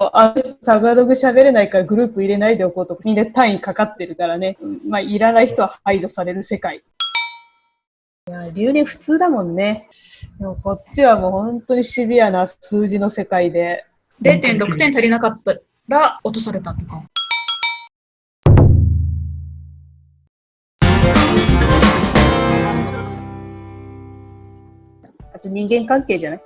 タガログ喋れないからグループ入れないでおこうとか、みんな単位かかってるからね。まあ、いらない人は排除される世界。いや、留年普通だもんね。でもこっちはもう本当にシビアな数字の世界で。0.6 点足りなかったら落とされたとか。あと人間関係じゃない？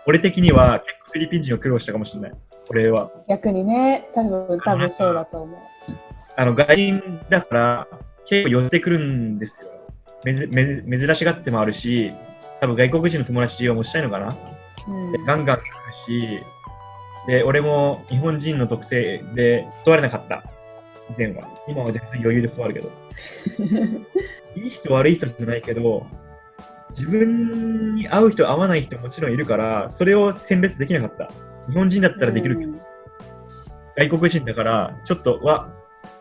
俺的には結構フィリピン人を苦労したかもしれない。これは。逆にね、多分そうだと思う。外人だから結構寄ってくるんですよ。珍しがってもあるし、多分外国人の友達を持ちたいのかな。でガンガン来るし、で、俺も日本人の特性で断れなかった。以前は。今は全然余裕で断るけど。いい人悪い人じゃないけど、自分に合う人合わない人もちろんいるから、それを選別できなかった。日本人だったらできるけど、外国人だから、ちょっと、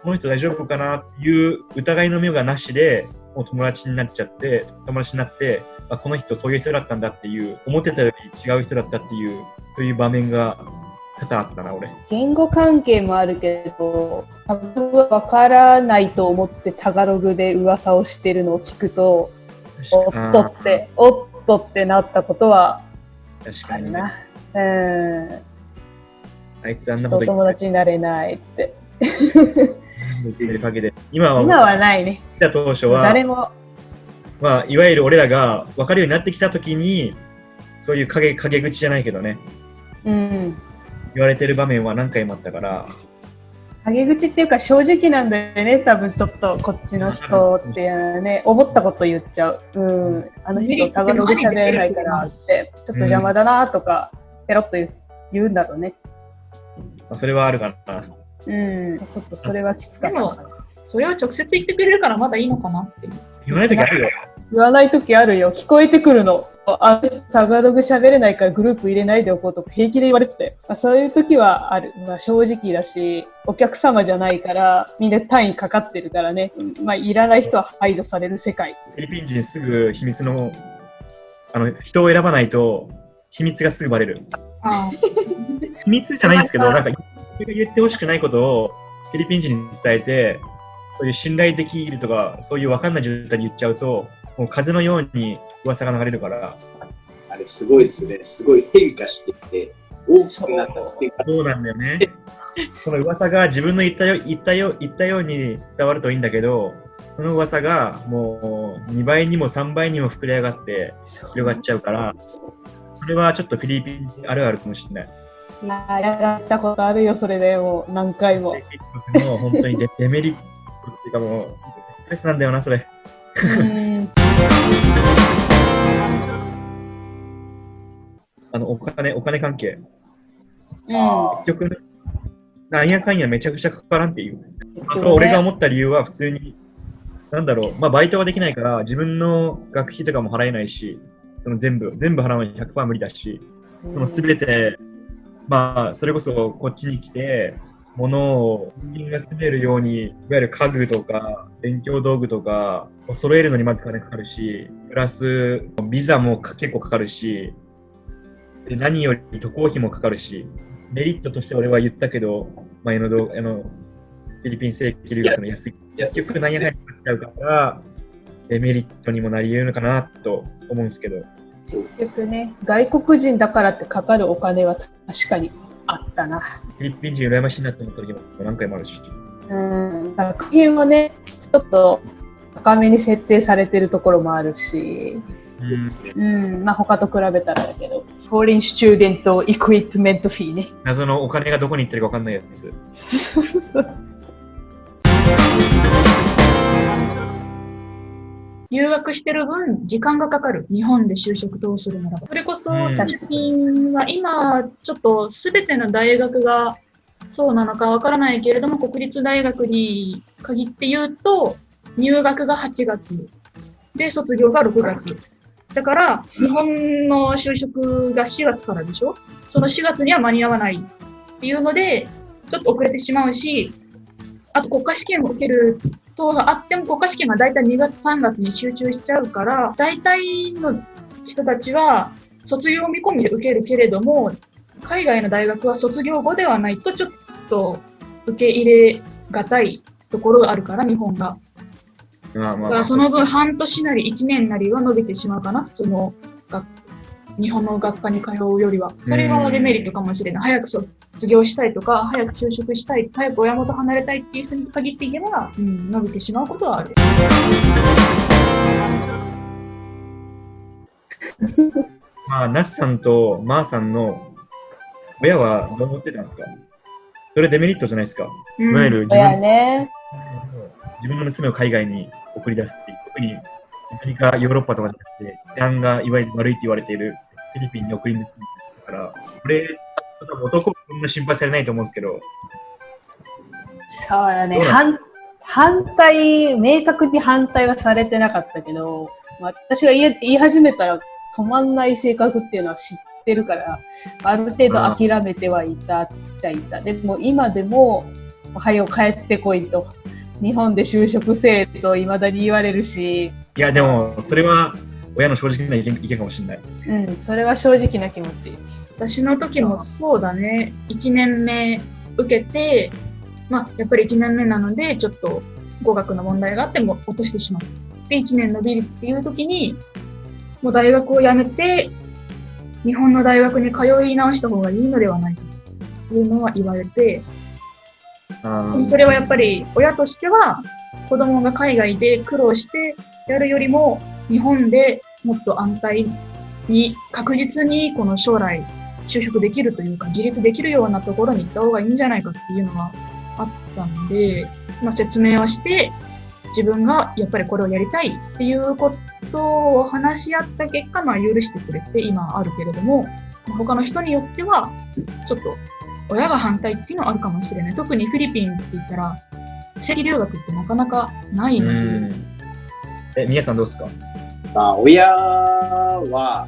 この人大丈夫かなっていう疑いの目がなしで、もう友達になって、この人そういう人だったんだっていう、思ってたより違う人だったっていう、そういう場面が多々あったな、俺。言語関係もあるけど、タガログは分からないと思ってタガログで噂をしてるのを聞くと、おっとってなったことはあるな。あいつあんなこと言って友達になれないって。今はないね。来た当初は、誰も。いわゆる俺らが分かるようになってきたときに、そういう陰口じゃないけどね、言われてる場面は何回もあったから。陰口っていうか正直なんだよね、多分ちょっとこっちの人っていうのはね、思ったこと言っちゃう。あの人タガログ喋れないからって、ちょっと邪魔だなとか、ペロッと言うんだろうね。それはあるかな。ちょっとそれはきつかった。でも、それを直接言ってくれるからまだいいのかなって。言わないときあるよ。言わないときあるよ。聞こえてくるの。タガログ喋れないからグループ入れないでおこうとか平気で言われてたよ。そういうときはある。正直だし、お客様じゃないからみんな単位かかってるからね。いらない人は排除される世界。フィリピン人すぐ秘密の、人を選ばないと秘密がすぐバレる。秘密じゃないんですけど、言ってほしくないことをフィリピン人に伝えて、そういう信頼できるとか、そういう分かんない状態で言っちゃうと、もう風のように噂が流れるから。あれすごいですよね。すごい変化していて、大きくなったっていうか。そうなんだよね。その噂が自分の言ったように伝わるといいんだけど、その噂がもう2倍にも3倍にも膨れ上がって広がっちゃうから、それはちょっとフィリピンあるあるかもしれない。やったことあるよ、それでもう何回も。もう本当にデメリットっていうか、もうストレスなんだよな、それ。お金関係。結局、なんやかんやめちゃくちゃかからんっていう。そう、俺が思った理由は普通に、バイトができないから自分の学費とかも払えないし、その全部払うのに 100% 無理だし、その全て、それこそこっちに来て、物を人間が住めるように、いわゆる家具とか勉強道具とかを揃えるのにまず金かかるし、プラスビザも結構かかるし、で何より渡航費もかかるし、メリットとして俺は言ったけど、前のフィリピン正規留学の安い。結局何やかんやかかっちゃうから、デメリットにもなり得るのかなと思うんですけど。結局ね、外国人だからってかかるお金は確かにあったな。フィリピン人羨ましいなと思った時も何回もあるし。学費もね、ちょっと高めに設定されてるところもあるし、他と比べたらだけど、フォーリンスチューデントエクイプメントフィーね。謎のお金がどこに行ってるか分かんないやつ。留学してる分、時間がかかる。日本で就職どうするならば。それこそ、最近は今、ちょっと全ての大学がそうなのかわからないけれども、国立大学に限って言うと、入学が8月。で、卒業が6月。だから、日本の就職が4月からでしょ？その4月には間に合わないっていうので、ちょっと遅れてしまうし、あと国家試験を受ける等があっても国家試験がだいたい2月3月に集中しちゃうから、大体の人たちは卒業見込みで受けるけれども、海外の大学は卒業後ではないとちょっと受け入れがたいところがあるから、日本が。だからその分半年なり1年なりは伸びてしまうかな、普通の日本の学科に通うよりは。それはデメリットかもしれない。早く卒業したいとか、早く就職したい、早く親元離れたいっていう人に限って言えば、伸びてしまうことはある。まあ、ナスさんとマーさんの親はどう思ってたんですか？それデメリットじゃないですか。いわゆる自分の娘を海外に送り出すっていう、特にアメリカ、ヨーロッパとかじゃなくて、治安がいわゆる悪いって言われているフィリピンに送り出すから、これ、男はそんな心配されないと思うんですけど。そうだね。明確に反対はされてなかったけど、私が言い始めたら止まんない性格っていうのは知ってるから、ある程度諦めてはいたっちゃいた。でも今でも、おはよう帰ってこいと、日本で就職せえと未だに言われるし。いや、でも、それは親の正直な意見かもしれない。それは正直な気持ち。私の時もそうだね。1年目受けて、やっぱり1年目なので、ちょっと語学の問題があっても落としてしまう。で、1年伸びるっていう時に、もう大学を辞めて、日本の大学に通い直した方がいいのではないかというのは言われて、それはやっぱり親としては、子供が海外で苦労してやるよりも、日本でもっと安泰に確実にこの将来就職できるというか、自立できるようなところに行った方がいいんじゃないかっていうのはあったので、説明はして、自分がやっぱりこれをやりたいっていうことを話し合った結果、許してくれて今あるけれども、他の人によっては、ちょっと親が反対っていうのはあるかもしれない。特にフィリピンって言ったら、正規留学ってなかなかないので。皆さんどうですか？親は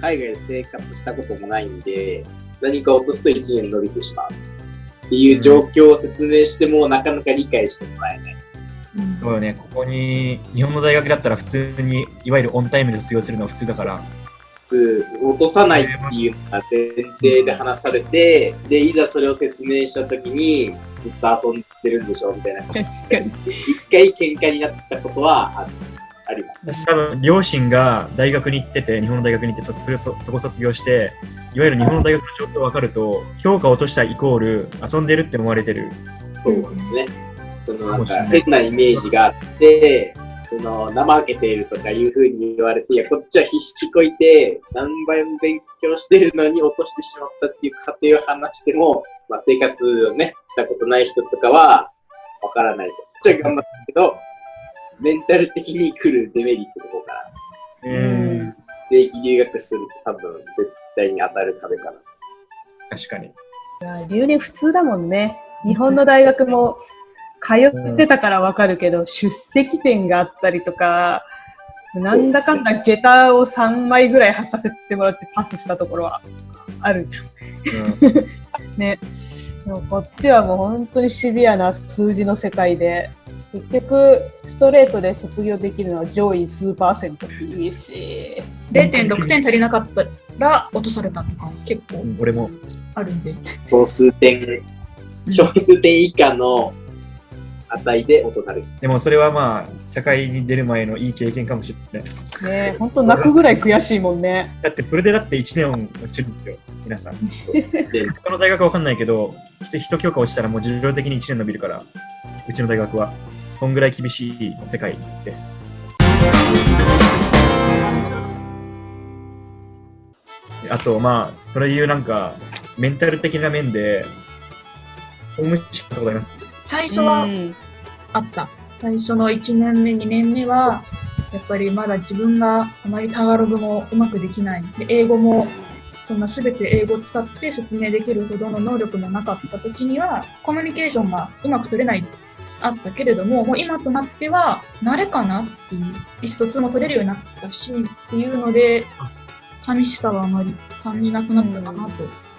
海外で生活したこともないんで、何か落とすと1年伸びてしまうっていう状況を説明しても、なかなか理解してもらえない。そうよね、ここに日本の大学だったら普通にいわゆるオンタイムで卒業するのが普通だから。落とさないっていうのが前提で話されて、で、いざそれを説明したときに、ずっと遊んでるんでしょみたいな。確かに。一回喧嘩になったことはあります。多分両親が大学に行ってて、日本の大学に行ってそこ卒業して、いわゆる日本の大学の状況が分かると、評価を落としたイコール遊んでるって思われてる。そうですね。なんか変なイメージがあって、怠けているとかいうふうに言われて、いや、こっちは必死こいて、何倍も勉強してるのに落としてしまったっていう過程を話しても、生活をね、したことない人とかは、わからないと。こっちは頑張ったけど、メンタル的に来るデメリットの方から、定期留学すると多分絶対に当たる壁かな。確かに。留年普通だもんね。日本の大学も、通ってたからわかるけど、出席点があったりとか、なんだかんだ下駄を3枚ぐらい履かせてもらってパスしたところはあるじゃん。ね。でもこっちはもう本当にシビアな数字の世界で、結局ストレートで卒業できるのは上位数%っていいし、0.6 点足りなかったら落とされたとか結構俺もあるんで。小数点以下の値で落とされる。でもそれは社会に出る前のいい経験かもしれない。ねえ、本当泣くぐらい悔しいもんね。だってプロでだって1年落ちるんですよ、皆さん。他の大学はわかんないけど、1教科落ちたらもう自動的に1年伸びるから、うちの大学は。そんぐらい厳しい世界です。あと、そういうメンタル的な面で、ホームシックとかあります。最初はあった。最初の1年目、2年目は、やっぱりまだ自分があまりタガログもうまくできない。で、英語も、そんな全て英語を使って説明できるほどの能力もなかった時には、コミュニケーションがうまく取れない。あったけれども、もう今となっては、慣れかなっていう、意思疎通も取れるようになったし、っていうので、寂しさはあまり感じなくなったかなと。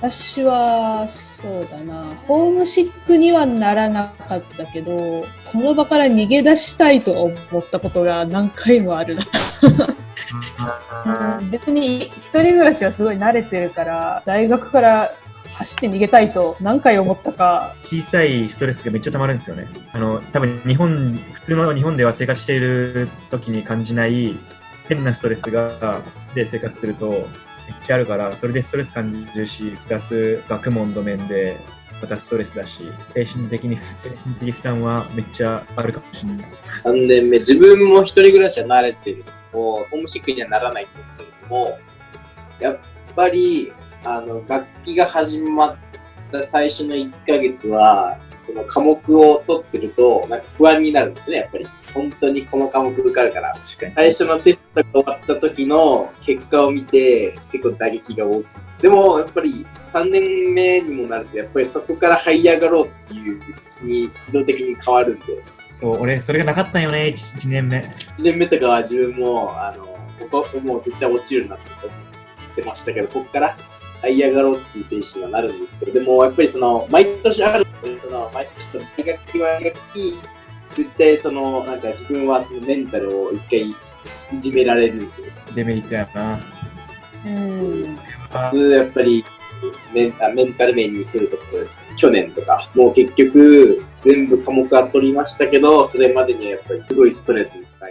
私は、そうだな、ホームシックにはならなかったけど、この場から逃げ出したいと思ったことが何回もあるな。別に一人暮らしはすごい慣れてるから、大学から走って逃げたいと何回思ったか。小さいストレスがめっちゃ溜まるんですよね。多分普通の日本では生活している時に感じない変なストレスがで生活するとめっちゃあるから、それでストレス感じるし、プラス学問の面でまたストレスだし、精神的負担はめっちゃあるかもしれない。3年目、自分も一人暮らしは慣れてるのも、ホームシックにはならないんですけれども、やっぱり、楽器が始まった最初の1ヶ月は、その科目を取ってると、なんか不安になるんですね、やっぱり。本当にこの科目受かるから。最初のテストが終わった時の結果を見て、結構打撃が大きい。でも、やっぱり3年目にもなると、やっぱりそこから這い上がろうっていうに自動的に変わるんで。そう、俺、それがなかったんよね、1年目。1年目とかは自分も、もう絶対落ちるなって思ってましたけど、ここから這い上がろうっていう精神はなるんですけど、でもやっぱり毎年ある、毎年の大学は絶対なんか自分はそのメンタルを一回いじめられるんで。デメリットやな。やっぱりメンタル面に来るところですね。去年とか、もう結局全部科目は取りましたけど、それまでにはやっぱりすごいストレスに抱